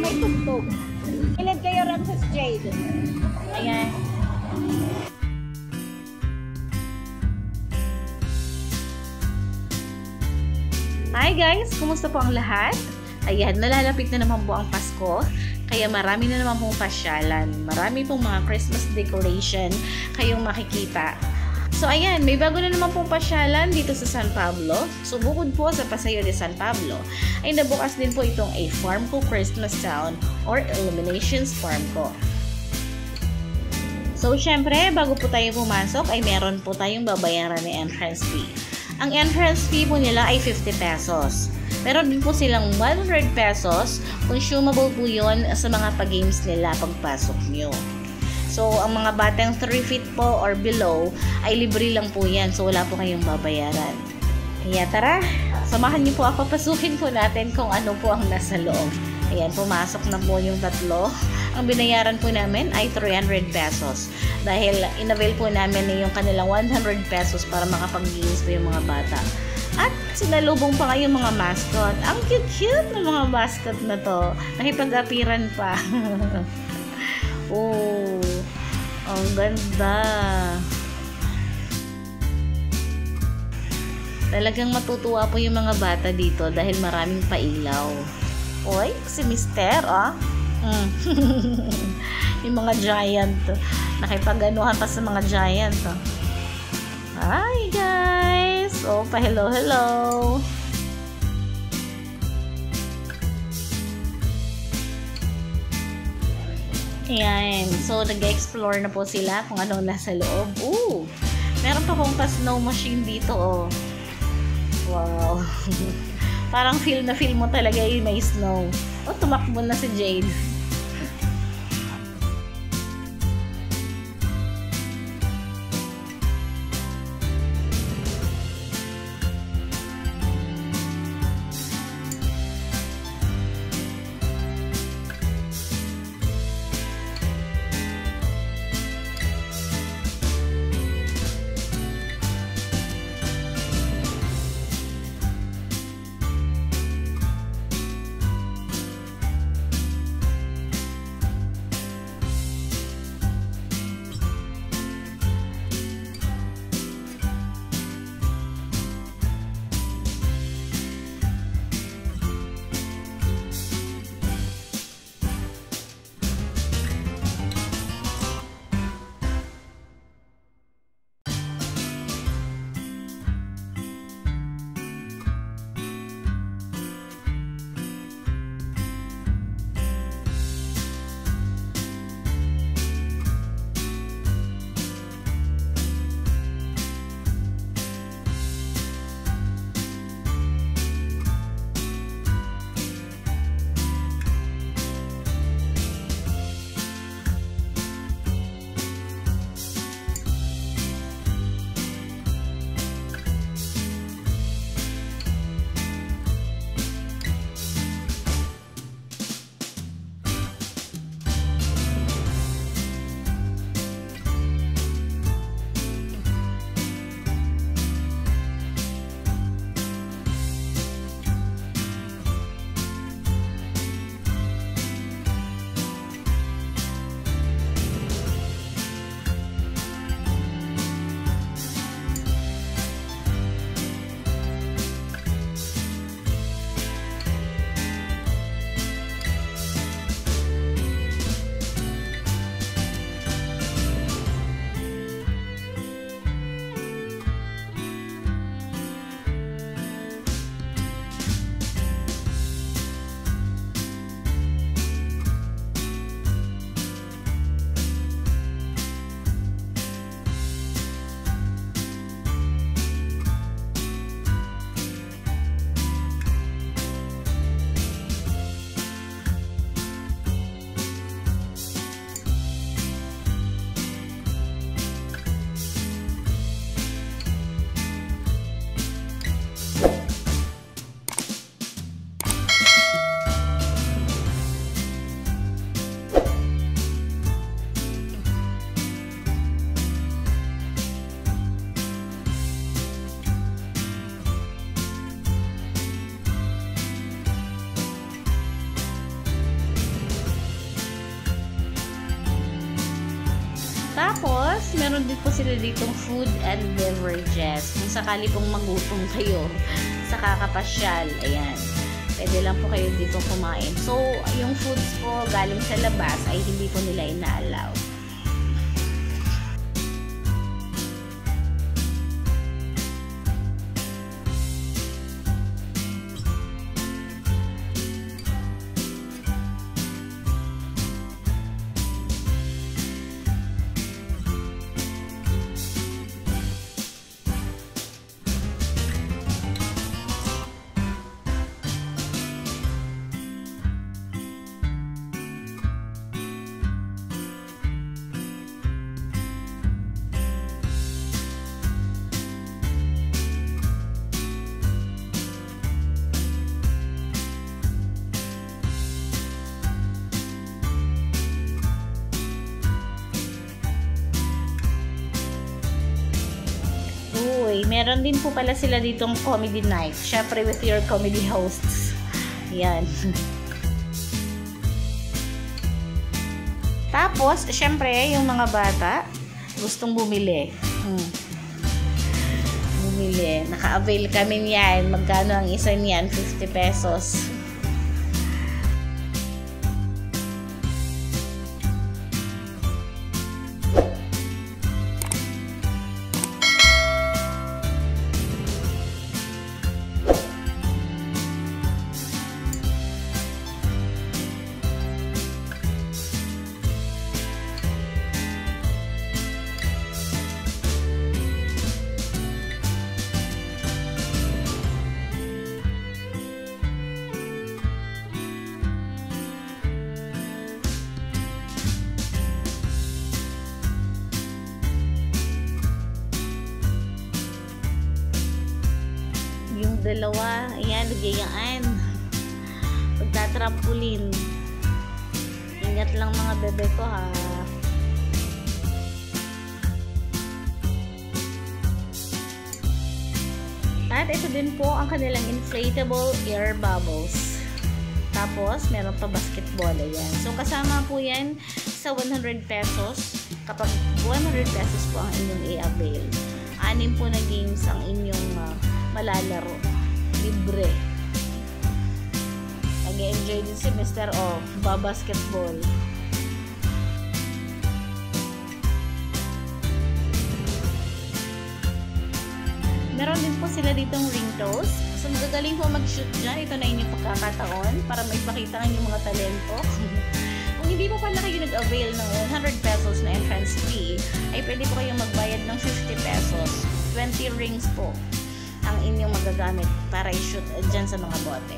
may tugtog. Ilan kayo Ramses Jade? Ayan. Hi guys! Kumusta po ang lahat? Ayan, nalalapit na naman po ang Pasko. Kaya marami na naman pong pasyalan. Marami pong mga Christmas decoration kayong makikita. So ayan, may bago na naman pong pasyalan dito sa San Pablo. So bukod po sa Paseo de San Pablo, ay nabukas din po itong A Farm Co Christmas Town or Illuminations Farm Co. So syempre, bago po tayo pumasok ay meron po tayong babayaran na entrance fee. Ang entrance fee po nila ay 50 pesos. Meron din po silang 100 pesos. Consumable po yun sa mga pag-games nila pagpasok nyo. So, ang mga batang 3 feet po or below ay libre lang po yan. So, wala po kayong babayaran. Kaya tara, samahan niyo po ako. Pasukin po natin kung ano po ang nasa loob. Ayan, pumasok na po yung tatlo. Ang binayaran po namin ay 300 pesos. Dahil inavail po namin yung kanilang 100 pesos para makapag-games po yung mga bata. At sinalubong pa kayong mga mascot. Ang cute-cute ng mga mascot na to. Nakipag-apiran pa. Oh, ang ganda. Talagang matutuwa po yung mga bata dito dahil maraming pailaw. Oy, si Mister, ah. Yung mga giant. Nakipag-anuhan pa sa mga giant, oh. Hi, guys! Oh, pa-hello, hello! Ayan. So, nag-explore na po sila kung anong nasa loob. Ooh! Meron pa pong pa-snow machine dito, oh. Wow! Parang feel na feel mo talaga yung may snow. Oh, tumakbo na si Jade. Tapos, meron din po sila ditong food and beverages. Kung sakali pong magutom kayo sa kakapasyal, ayan. Pwede lang po kayo dito kumain. So, yung foods po galing sa labas ay hindi po nila ina-allow. Meron din po pala sila ditong comedy night. Syempre with your comedy hosts. Yan. Tapos, syempre, yung mga bata gustong bumili. Bumili. Naka-avail kami yan. Magkano ang isa niyan? 50 pesos. Dalawa, ayan, nagayaan. Pagtatrampolin. Ingat lang mga bebe ko, ha. At ito din po ang kanilang inflatable air bubbles. Tapos, meron pa basketball, ayan. So, kasama po yan sa 100 pesos. Kapag 100 pesos po ang inyong i-avail. 6 po na games ang inyong malalaro. Libre. Nag-enjoy din si Mr. O. Basketball. Meron din po sila ditong ring toss. So, magagaling po mag-shoot dyan. Ito na inyong pagkakataon para maipakita ang inyong mga talento. Kung hindi po pala kayo nag-avail ng 100 pesos na entrance fee, ay pwede po kayong magbayad ng 50 pesos. 20 rings po ang inyong magagamit para i-shoot dyan sa mga bote.